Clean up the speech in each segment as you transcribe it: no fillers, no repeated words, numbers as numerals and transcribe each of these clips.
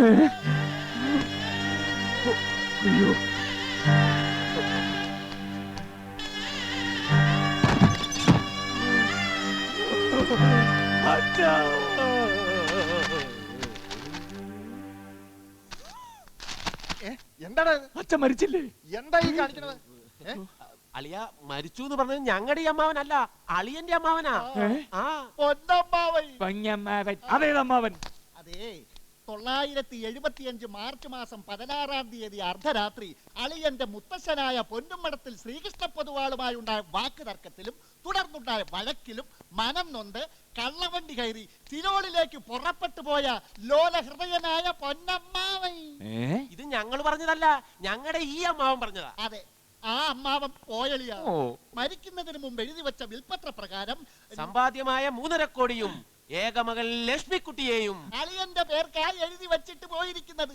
അയ്യോ, അച്ഛാ. എന്താണ് അച്ഛൻ മരിച്ചില്ലേ? എന്താ ഈ കാണിക്കണത്? അളിയ മരിച്ചു എന്ന് പറഞ്ഞത് ഞങ്ങളുടെ അമ്മാവനല്ല, അളിയന്റെ അമ്മാവനാ. പൊന്നമ്മാവൻ. അതേതമ്മാവൻ? അതേ 975 മാർച്ച് മാസം 16-ാം തീയതി അർദ്ധരാത്രി അളിയന്റെ മുത്തശ്ശനായ പൊന്നുമടത്തിൽ ശ്രീകൃഷ്ണ പൊതുവാളുമായുണ്ടായ വാക്ക് തർക്കത്തിലും തുടർന്നുണ്ടായ വഴക്കിലും മനം നൊന്ത് കള്ളവണ്ടി കയറി സിലോണിലേക്ക് പുറപ്പെട്ടു പോയ ലോലഹൃദയനായ പൊന്നമ്മാവൻ. ഇത് ഞങ്ങൾ പറഞ്ഞതല്ല, ഞങ്ങളുടെ ഈ അമ്മാവൻ പറഞ്ഞതാ. അതെ, ആ അമ്മാവൻ പോയളിയ മരിക്കുന്നതിന് മുമ്പ് എഴുതി വെച്ച വിൽപ്പത്ര പ്രകാരം സമ്പാദ്യമായ 3.5 കോടിയും ഏകമകൾ ലക്ഷ്മിക്കുട്ടിയെയും അളിയന്റെ പേർക്കായി എഴുതി വെച്ചിട്ട് പോയിരിക്കുന്നത്.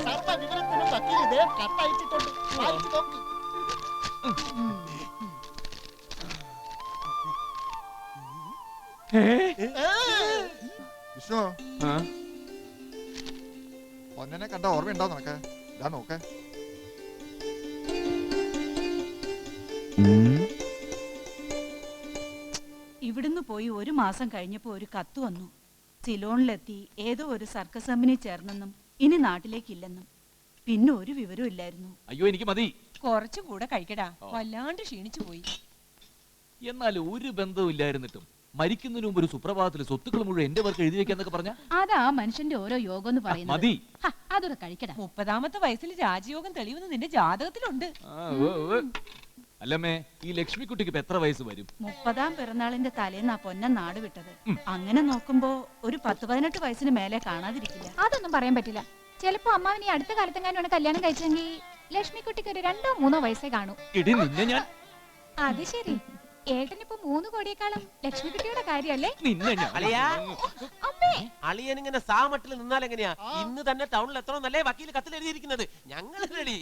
സർവ വിവരത്തിനും വക്കീൽ ഇതേ കത്തയച്ചിട്ടുണ്ട്, വായിച്ചു നോക്ക്. വിഷ്ണു, പൊന്നനെ കണ്ട ഓർമ്മയുണ്ടോ നിനക്ക്? ഇതാ നോക്ക്. ഇവിടുന്ന് പോയി 1 മാസം കഴിഞ്ഞപ്പോ ഒരു കത്ത് വന്നു. സിലോണിലെത്തി ഏതോ ഒരു സർക്കസ് കമ്പനി ചേർന്നെന്നും ഇനി നാട്ടിലേക്കില്ലെന്നും. പിന്നെ ഒരു വിവരവും ഇല്ലായിരുന്നു. അയ്യോ, എനിക്ക് മതി. കുറച്ചും കൂടെ കഴിക്കടാ, വല്ലാണ്ട് ക്ഷീണിച്ചു പോയി. എന്നാൽ ഒരു ബന്ധവും ഇല്ലായിരുന്നിട്ടും മരിക്കുന്നതിന് മുമ്പ് ഒരു സുപ്രഭാതത്തിൽ സ്വത്തുക്കൾ മുഴുവൻ എന്റെ പേർക്ക് എഴുതി വെക്കാന്നൊക്കെ പറഞ്ഞ അതാ മനുഷ്യന്റെ ഓരോ യോഗം എന്ന് പറയുന്നത്. മതി. അതൊക്കെ കഴിക്കടാ. 30-ാമത്തെ വയസ്സിൽ രാജയോഗം തെളിയുന്ന നിന്റെ ജാതകത്തിലുണ്ട്. അല്ലമ്മേ, ഈ ലക്ഷ്മിക്കുട്ടിക്ക് ഇപ്പൊ എത്ര വയസ്സ് വരും? 30-ാം പിറന്നാളിന്റെ തലേന്നാ പൊന്നൻ നാട് വിട്ടത്. അങ്ങനെ നോക്കുമ്പോ ഒരു 10-18 വയസ്സിന് മേലെ കാണാതിരിക്കില്ല. അതൊന്നും പറയാൻ പറ്റില്ല. ചിലപ്പോ അമ്മാവിനെ ഈ അടുത്ത കാലത്തെങ്ങാനും കല്യാണം കഴിച്ചെങ്കിൽ ലക്ഷ്മിക്കുട്ടിക്ക് ഒരു 2 3 വയസ്സേ കാണൂ. ഇടി നിന്നെ ഞാൻ. അത് ശരി, ഏട്ടനിപ്പോ 3 കോടിയേക്കാളും ലക്ഷ്മിക്കുട്ടിയുടെ കാര്യല്ലേ? നിന്നെ ഞാൻ. അളിയാ, അമ്മേ, അളിയൻ ഇങ്ങനെ സാമട്ടിൽ നിന്നാൽ എങ്ങനെയാ? ഇന്ന് തന്നെ ടൗണിൽ എത്തണമെന്നല്ലേ വക്കീൽ കത്തിൽ എഴുതിയിരിക്കുന്നത്. ഞങ്ങൾ റെഡി.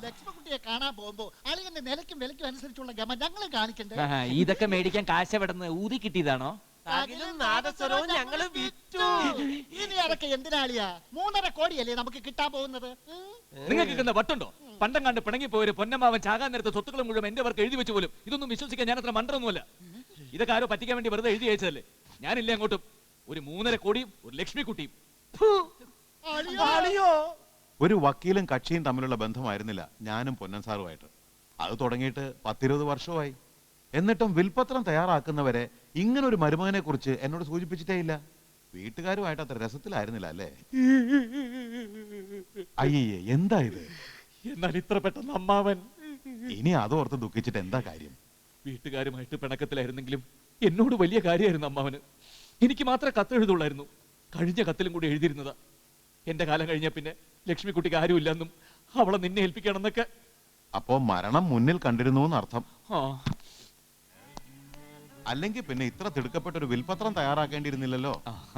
ലക്ഷ്മിക്കുട്ടിയെ കാണാൻ പോകുമ്പോ അളിയന്റെ നിലയ്ക്കും വിലയ്ക്കും അനുസരിച്ചുള്ള ഗമ ഞങ്ങൾ കാണിക്കണ്ടേ? ഇതൊക്കെ മേടിക്കാൻ കാശ് എവിടുന്ന് ഊതി കിട്ടിയതാണോ? തകിലും നാദസ്വരവും ഞങ്ങള് വിറ്റു. ഇനി അതൊക്കെ എന്തിനാളിയാ? 3.5 കോടിയല്ലേ നമുക്ക് കിട്ടാൻ പോകുന്നത്. നിങ്ങൾക്ക് കിട്ടുന്ന വട്ടുണ്ടോ? പണ്ടം കണ്ട് പിണങ്ങി പോയൊരു പൊന്നമ്മാവൻ ചാകാൻ നേരത്തെ സ്വത്തുക്കൾ മുഴുവൻ എന്റെ പേർക്ക് എഴുതി വെച്ചു പോലും. ഇതൊന്നും വിശ്വസിക്കാൻ ഞാൻ അത്ര മണ്ടൊന്നുമല്ല. ഇതൊക്കെ ആരോ പറ്റിക്കാൻ വേണ്ടി വെറുതെ എഴുതി അയച്ചതല്ലേ. ഞാനില്ല അങ്ങോട്ടും. ഒരു 3.5 കോടിയും ഒരു ലക്ഷ്മിക്കുട്ടിയും. ഒരു വക്കീലും കക്ഷിയും തമ്മിലുള്ള ബന്ധമായിരുന്നില്ല ഞാനും പൊന്നൻ സാറുമായിട്ട്. അത് തുടങ്ങിയിട്ട് 10-20 വർഷമായി. എന്നിട്ടും വിൽപത്രം തയ്യാറാക്കുന്നവരെ ഇങ്ങനൊരു മരുമകനെ കുറിച്ച് എന്നോട് സൂചിപ്പിച്ചിട്ടേ ഇല്ല. വീട്ടുകാരുമായിട്ട് അത്ര രസത്തിലായിരുന്നില്ല അല്ലേ? അയ്യേ, എന്താ ഇത്? എന്നാൽ ഇത്ര പെട്ടെന്ന് അമ്മാവൻ. ഇനി അതോർത്ത് ദുഃഖിച്ചിട്ട് എന്താ കാര്യം? വീട്ടുകാരുമായിട്ട് പിണക്കത്തിലായിരുന്നെങ്കിലും എന്നോട് വലിയ കാര്യമായിരുന്നു അമ്മാവന്. എനിക്ക് മാത്രമേ കത്ത് എഴുതുള്ളായിരുന്നു. കഴിഞ്ഞ കത്തിലും കൂടി എഴുതിയിരുന്നതാ. എന്റെ കാലം കഴിഞ്ഞ പിന്നെ ലക്ഷ്മിക്കുട്ടിക്ക് ആരുമില്ലെന്നും അവളെ നിന്നെ ഏൽപ്പിക്കണമെന്നൊക്കെ. അപ്പോ മരണം മുന്നിൽ കണ്ടിരുന്നു എന്നർത്ഥം. അല്ലെങ്കിൽ പിന്നെ ഇത്ര തിടുക്കപ്പെട്ട ഒരു വിൽപത്രം തയ്യാറാക്കേണ്ടിയിരുന്നില്ലല്ലോ.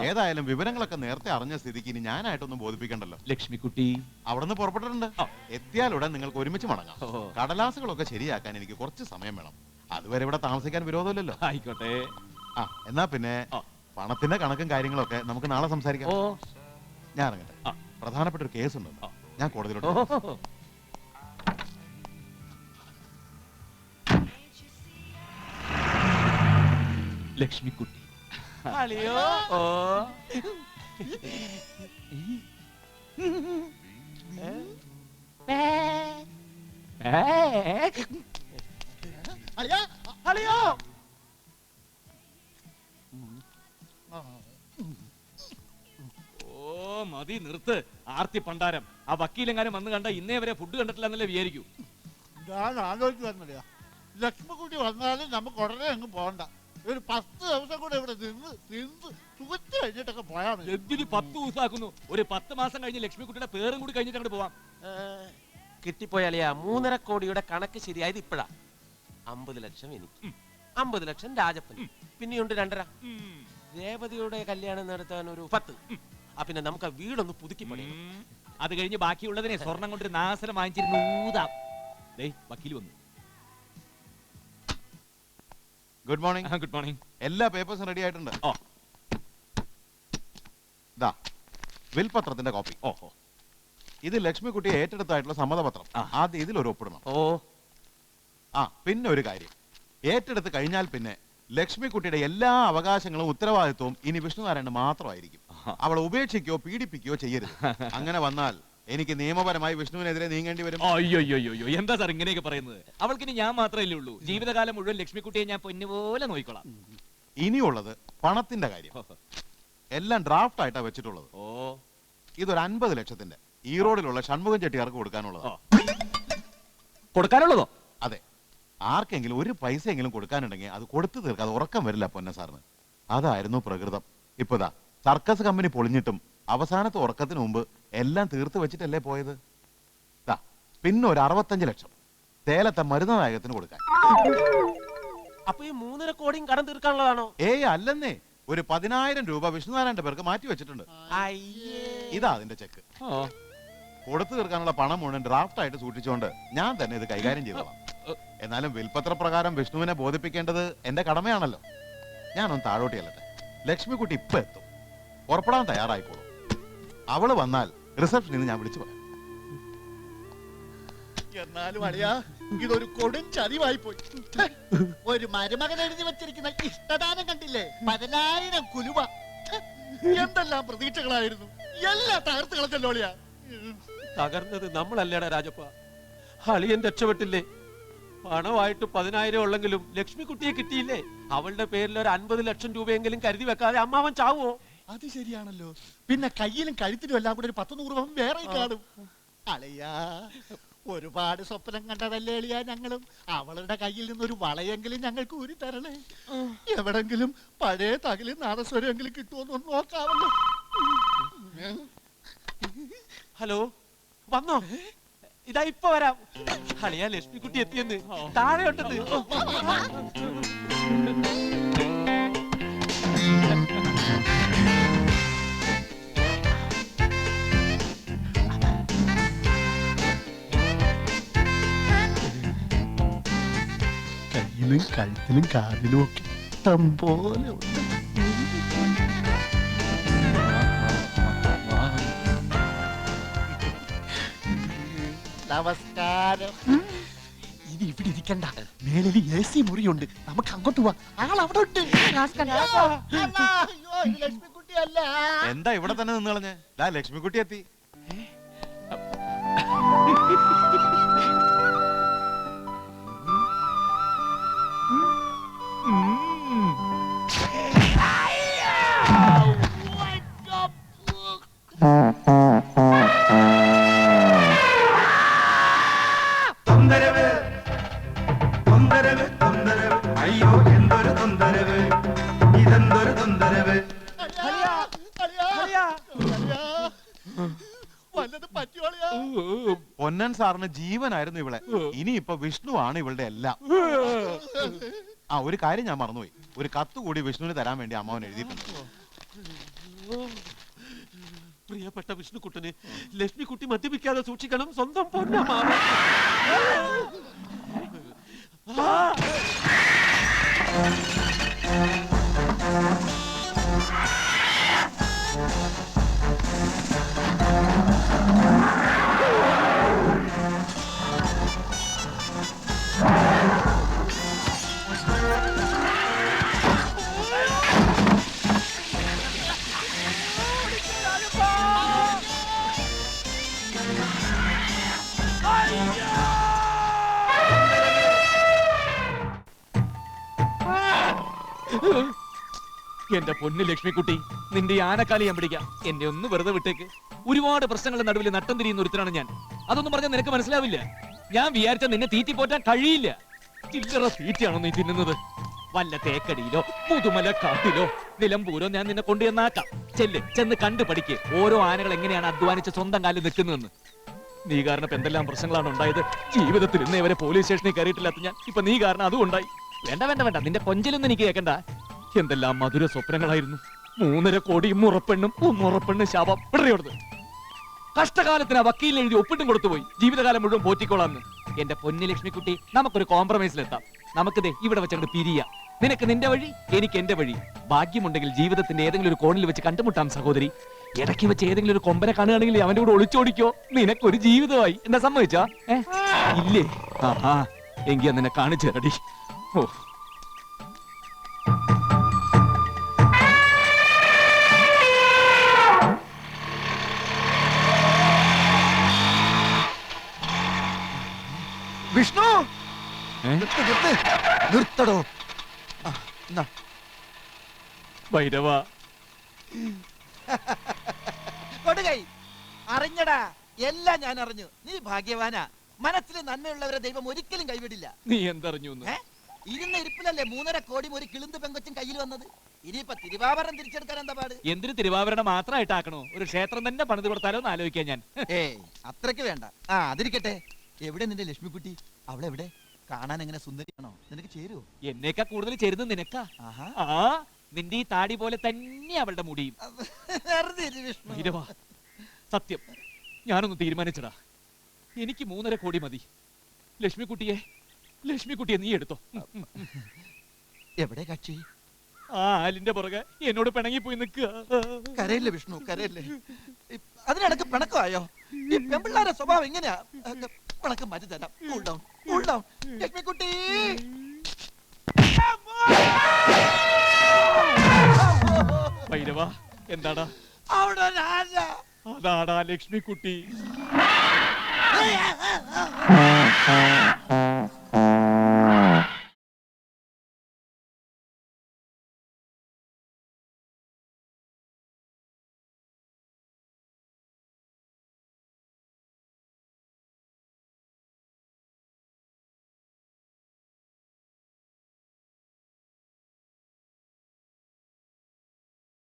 ഏതായാലും വിവരങ്ങളൊക്കെ നേരത്തെ അറിഞ്ഞ സ്ഥിതിക്ക് ഇനി ഞാനായിട്ടൊന്നും ബോധിപ്പിക്കണ്ടല്ലോ. ലക്ഷ്മിക്കുട്ടി അവിടുന്ന് പുറപ്പെട്ടിട്ടുണ്ട്. എത്തിയാലുടൻ നിങ്ങൾക്ക് ഒരുമിച്ച് മടങ്ങാം. കടലാസുകളൊക്കെ ശരിയാക്കാൻ എനിക്ക് കുറച്ച് സമയം വേണം. അതുവരെ ഇവിടെ താമസിക്കാൻ വിരോധമില്ലല്ലോ. ആയിക്കോട്ടെ. എന്നാ പിന്നെ പണത്തിന്റെ കണക്കും കാര്യങ്ങളൊക്കെ നമുക്ക് നാളെ സംസാരിക്കാം. ഞാൻ ഇറങ്ങട്ടെ. പ്രധാനപ്പെട്ട ഒരു കേസ് ഉണ്ട്, ഞാൻ കോടതിയിലോട്ട്. ലക്ഷ്മിക്കുട്ടി. അളിയോ, അളിയോ, മതി, നിർത്ത് ആർത്തി പണ്ടാരം. ആ വക്കീലെങ്ങാനും വന്ന് കണ്ട ഇന്നേ വരെ ഫുഡ് കണ്ടിട്ടില്ല എന്നല്ലേ വിചാരിക്കൂ. ഞാൻ ആലോചിക്കുന്നില്ല. ലക്ഷ്മിക്കുട്ടി വന്നാലും നമുക്ക് ഉടനെ അങ്ങ് പോകണ്ട. ഒരു 10 ദിവസം കൂടെ ഇവിടെ നിന്ന് സുഖത്ത് കഴിഞ്ഞിട്ടൊക്കെ പോയാൽ മതി. എന്തിന് 10 ദിവസമാക്കുന്നു? ഒരു 10 മാസം കഴിഞ്ഞ് ലക്ഷ്മിക്കുട്ടിയുടെ പേരും കൂടി കഴിഞ്ഞിട്ട് അങ്ങോട്ട് പോവാം. കിട്ടിപ്പോയാളിയാ. 3.5 കോടിയുടെ കണക്ക് ശരിയായത് ഇപ്പഴാ. 50 ലക്ഷം എനിക്ക്, 50 ലക്ഷം രാജപ്പൻ, പിന്നെയുണ്ട് 2.5. രേവതിയുടെ കല്യാണം നടത്താൻ ഒരു 10. പിന്നെ നമുക്ക് ആ വീടൊന്ന് പുതുക്കി പണിയാം. അത് കഴിഞ്ഞ് ബാക്കിയുള്ളതിനെ സ്വർണം കൊണ്ടൊരു നാസരം വാങ്ങിച്ചിരുന്നു ഊതാം. വക്കീൽ വന്നു. Good morning. Good morning. എല്ലാ പേപ്പേഴ്സും റെഡി ആയിട്ടുണ്ട്. വിൽപത്രത്തിന്റെ കോപ്പി. ഓഹോ. ഇത് ലക്ഷ്മിക്കുട്ടി ഏറ്റെടുത്തായിട്ടുള്ള സമ്മതപത്രം. ആ. ആദ്യം ഇതിലൊരു ഒപ്പിടണം. ഓ. ആ പിന്നെ ഒരു കാര്യം, ഏറ്റെടുത്ത് കഴിഞ്ഞാൽ പിന്നെ ലക്ഷ്മിക്കുട്ടിയുടെ എല്ലാ അവകാശങ്ങളും ഉത്തരവാദിത്വവും ഇനി വിഷ്ണുനാരായണന് മാത്രമായിരിക്കും. അവളെ ഉപേക്ഷിക്കുകയോ പീഡിപ്പിക്കുകയോ ചെയ്യരുത്. അങ്ങനെ വന്നാൽ എനിക്ക് നിയമപരമായി വിഷ്ണുവിനെതിരെ നീങ്ങേണ്ടി വരും. അയ്യോ എന്താ സാർ ഇങ്ങനെയൊക്കെ പറയുന്നത്? അവൾക്കിനി ഞാൻ മാത്രമല്ലേ ഉള്ളൂ. ജീവിതകാലം മുഴുവൻ ലക്ഷ്മിക്കുട്ടിയെ ഞാൻ പൊന്നുപോലെ നോക്കിക്കോളാം. ഇനിയുള്ളത് പണത്തിന്റെ കാര്യം. എല്ലാം ഡ്രാഫ്റ്റ് ആയിട്ടാ വെച്ചിട്ടുള്ളത്. ഓ. ഇതൊരു 50 ലക്ഷത്തിന്റെ ഈറോഡിലുള്ള ഷൺമുഖം ചെട്ടിയാർക്ക് കൊടുക്കാനുള്ളത്. കൊടുക്കാനുള്ളതോ? അതെ. ആർക്കെങ്കിലും ഒരു പൈസയെങ്കിലും കൊടുക്കാനുണ്ടെങ്കിൽ അത് കൊടുത്തു തീർക്കാതെ ഉറക്കം വരില്ല പൊന്ന സാറിന്. അതായിരുന്നു പ്രകൃതം. ഇപ്പതാ സർക്കസ് കമ്പനി പൊളിഞ്ഞിട്ടും അവസാനത്തെ ഉറക്കത്തിന് മുമ്പ് എല്ലാം തീർത്ത് വെച്ചിട്ടല്ലേ പോയത്. പിന്നെ ഒരു 65 ലക്ഷം തേലത്തെ മരുന്ന് നായകത്തിന് കൊടുക്കാൻ. അപ്പൊ ഈ 3.5 കോടിയും കടം തീർക്കാനുള്ളതാണോ? ഏയ് അല്ലെന്നേ, ഒരു 10,000 രൂപ വിഷ്ണുനാരായണന്റെ പേർക്ക് മാറ്റി വെച്ചിട്ടുണ്ട്. ഇതാ അതിന്റെ ചെക്ക്. കൊടുത്തു തീർക്കാനുള്ള പണം മുഴുവൻ ഡ്രാഫ്റ്റ് ആയിട്ട് സൂക്ഷിച്ചുകൊണ്ട് ഞാൻ തന്നെ ഇത് കൈകാര്യം ചെയ്തോളാം. എന്നാലും വിൽപത്ര പ്രകാരം വിഷ്ണുവിനെ ബോധിപ്പിക്കേണ്ടത് എന്റെ കടമയാണല്ലോ. ഞാനൊന്ന് താഴോട്ട് ചെല്ലട്ടെ. ലക്ഷ്മിക്കുട്ടി ഇപ്പൊ എത്തും. പുറപ്പെടാൻ തയ്യാറായിക്കോളും. അവള് വന്നാൽ റിസപ്ഷനിൽ നിന്ന് ഞാൻ വിളിച്ചു പറയാം. എന്നാലും അളിയാ, ഇതൊരു കൊടും ചതിവായി പോയി. ഒരു മരുമകൻ എഴുതി വെച്ചിരിക്കുന്ന ഇഷ്ടദാനം കണ്ടില്ലേ? 10,000 കുലുവ. എന്തെല്ലാം പ്രതീക്ഷകളായിരുന്നു. എല്ലാം തകർത്ത് കളഞ്ഞല്ലോ അളിയാ. തകർന്നത് നമ്മളല്ലേടാ രാജപ്പ. അളിയൻ രക്ഷപ്പെട്ടില്ലേ? പണമായിട്ട് 10,000 ഉള്ളെങ്കിലും ലക്ഷ്മിക്കുട്ടിയെ കിട്ടിയില്ലേ? അവളുടെ പേരിൽ ഒരു 50 ലക്ഷം രൂപയെങ്കിലും കരുതി വെക്കാതെ അമ്മാവൻ ചാവോ? അത് ശരിയാണല്ലോ. പിന്നെ കയ്യിലും കഴുത്തിലും എല്ലാം കൂടെ ഒരു 10-100 പവൻ വേറെ കാണും. അളിയാ, ഒരുപാട് സ്വപ്നം കണ്ടതല്ലേ അളിയാ ഞങ്ങളും. അവളുടെ കയ്യിൽ നിന്നൊരു വളയെങ്കിലും ഞങ്ങൾക്ക് ഊരി തരണേ. എവിടെങ്കിലും പഴയ തകിലും നാദസ്വരമെങ്കിലും കിട്ടുമോന്ന് നോക്കാമല്ലോ. ഹലോ, വന്നോ? ഇതാ ഇപ്പൊ വരാം. അളിയാ ലക്ഷ്മിക്കുട്ടി എത്തിയെന്ന്. താഴെ ഉണ്ടെന്ന്. കയ്യിലും കഴുത്തിലും കാതിലും ഒക്കെ ഇഷ്ടം പോലെ ഉണ്ട്. നമസ്കാരം. ഇനി ഇവിടെ ഇരിക്കണ്ട, മേളിൽ AC മുറിയുണ്ട്. നമുക്ക് അങ്ങോട്ട് പോവാ. ആൾ അവിടെ ഉണ്ട്. ലക്ഷ്മിക്കുട്ടി അല്ല. എന്താ ഇവിടെ തന്നെ നിന്ന് കളഞ്ഞ്? ലക്ഷ്മിക്കുട്ടി എത്തി. അയ്യോ എന്തൊരു തൊന്തരവ്, ഇതെന്തൊരു തൊന്തരവ്. വല്ലത് പറ്റുവാളിയാ. പൊന്നൻ സാറിന് ജീവനായിരുന്നു ഇവളെ. ഇനിയിപ്പൊ വിഷ്ണു ആണ് ഇവളുടെ എല്ലാം. ആ ഒരു കാര്യം ഞാൻ മറന്നുപോയി. ഒരു കത്ത് കൂടി വിഷ്ണുവിന് തരാൻ വേണ്ടി അമ്മാവൻ എഴുതിയിട്ടുണ്ട്. പ്രിയപ്പെട്ട വിഷ്ണുക്കുട്ടന്, ലക്ഷ്മിക്കുട്ടി മദ്യപിക്കാതെ സൂക്ഷിക്കണം. സ്വന്തം പൊന്നമ്മാവൻ. എന്റെ പൊന്നു ലക്ഷ്മിക്കുട്ടി, നിന്റെ ഈ ആനക്കാലി ഞാൻ പിടിക്കാം. എന്നെ ഒന്ന് വെറുതെ വിട്ടേക്ക്. ഒരുപാട് പ്രശ്നങ്ങളുടെ നടുവിൽ നട്ടം തിരിയുന്ന ഒരുത്തരാണ് ഞാൻ. അതൊന്നും പറഞ്ഞാൽ നിനക്ക് മനസ്സിലാവില്ല. ഞാൻ വിചാരിച്ച നിന്നെ തീറ്റി പോറ്റാൻ കഴിയില്ല. ചില്ലറ തീറ്റയാണോ നീ തിന്നുന്നത്? വല്ല തേക്കടിയിലോ മുതുമല കാട്ടിലോ നിലമ്പൂരോ ഞാൻ നിന്നെ കൊണ്ടുവന്നാക്കാം. ചെന്ന് കണ്ടു പഠിക്ക് ഓരോ ആനകൾ എങ്ങനെയാണ് അധ്വാനിച്ച് സ്വന്തം കാലിൽ നിൽക്കുന്നതെന്ന്. നീ കാരണം ഇപ്പൊ എന്തെല്ലാം പ്രശ്നങ്ങളാണ് ഉണ്ടായത്. ജീവിതത്തിൽ ഇന്നേ വരെ പോലീസ് സ്റ്റേഷനിൽ കയറിയിട്ടില്ലാത്ത ഞാൻ ഇപ്പൊ നീ കാരണം അതും ഉണ്ടായി. വേണ്ട വേണ്ട വേണ്ട, നിന്റെ കൊഞ്ചലൊന്നും എനിക്ക് കേൾക്കണ്ട. എന്തെല്ലാം മധുര സ്വപ്നങ്ങളായിരുന്നു. 3.5 കോടിയും മുറപ്പെണ്ണും മുറപ്പെണ്ണും ശാപം പിടറിയോടത്. കഷ്ടകാലത്തിന് ആ വക്കീലിന് എഴുതി ഒപ്പിട്ടും കൊടുത്തുപോയി. ജീവിതകാലം മുഴുവൻ പോറ്റിക്കോളാന്ന്. എന്റെ പൊന്നു ലക്ഷ്മിക്കുട്ടി, നമുക്കൊരു കോംപ്രമൈസിലെത്താം. നമുക്കിതേ ഇവിടെ വെച്ചങ്ങോട്ട് പിരിയാം. നിനക്ക് നിന്റെ വഴി, എനിക്ക് എന്റെ വഴി. ഭാഗ്യമുണ്ടെങ്കിൽ ജീവിതത്തിന്റെ ഏതെങ്കിലും ഒരു കോണിൽ വെച്ച് കണ്ടുമുട്ടാം സഹോദരി. ഇടയ്ക്ക് വെച്ച് ഏതെങ്കിലും ഒരു കൊമ്പനെ കാണുകയാണെങ്കിൽ അവന്റെ കൂടെ ഒളിച്ചോടിക്കോ, നിനക്കൊരു ജീവിതമായി. എന്താ സമ്മതിച്ചാ? ഇല്ലേ? ആ എങ്കി നിന്നെ കാണിച്ചു തരടി. ഓ വിഷ്ണു നിർത്തടോ. ഭൈരവ, കൊടുകൈ അറിഞ്ഞടാ, എല്ലാം ഞാൻ അറിഞ്ഞു. നീ ഭാഗ്യവാനാ. മനസ്സിൽ നന്മയുള്ളവരെ ദൈവം ഒരിക്കലും കൈവിടില്ല. നീ എന്തറിഞ്ഞു? ഇരുന്ന ഇരിപ്പിലല്ലേ 3.5 കോടി ഒരു കിളുന്ത് പെങ്കൊച്ചും കയ്യിൽ വന്നത്. ഇനിയിപ്പൊ തിരുവാഭരണം തിരിച്ചെടുക്കാൻ എന്താ പാട്? എന്തിനു തിരുവാഭരണം മാത്രമായിട്ടാക്കണോ? ഒരു ക്ഷേത്രം തന്നെ പണിത് കൊടുത്താലോ എന്ന് ആലോചിക്കാൻ ഞാൻ. ഏയ് അത്രയ്ക്ക് വേണ്ട. ആ അതിരിക്കട്ടെ, എവിടെ നിന്റെ ലക്ഷ്മിക്കുട്ടി? അവളെവിടെ? കാണാൻ എങ്ങനെ സുന്ദരിയാണോ? നിനക്ക് ചേരുവോ? എന്നേക്കാ കൂടുതൽ ചേരുന്നത് നിനക്കാ. ആഹാ. ആ നിന്റെ ഈ താടി പോലെ തന്നെ അവളുടെ മുടിയും. വെറുതെ ഇരി വിഷ്ണു. ഭൈരവ, സത്യം ഞാനൊന്ന് തീരുമാനിച്ചടാ. എനിക്ക് 3.5 കോടി മതി. ലക്ഷ്മിക്കുട്ടിയെ നീ എടുത്തോ. എവിടെ കക്ഷി? ആ ആലിന്റെ പുറകെ എന്നോട് പിണങ്ങി പോയി നിൽക്കുക. കരയില്ലേ വിഷ്ണു, കരയില്ലേ. അതിനിടക്ക് പിണക്കമായോ? ഈ പെമ്പിള്ളാരെ സ്വഭാവം എങ്ങനെയാ? പിണക്കം മാറ്റി തരാം. Cool down, cool down. Lakshmikutty Bhairava, എന്താടാ? അവിടെ ഒരു ആന. അതാടാ ലക്ഷ്മിക്കുട്ടി.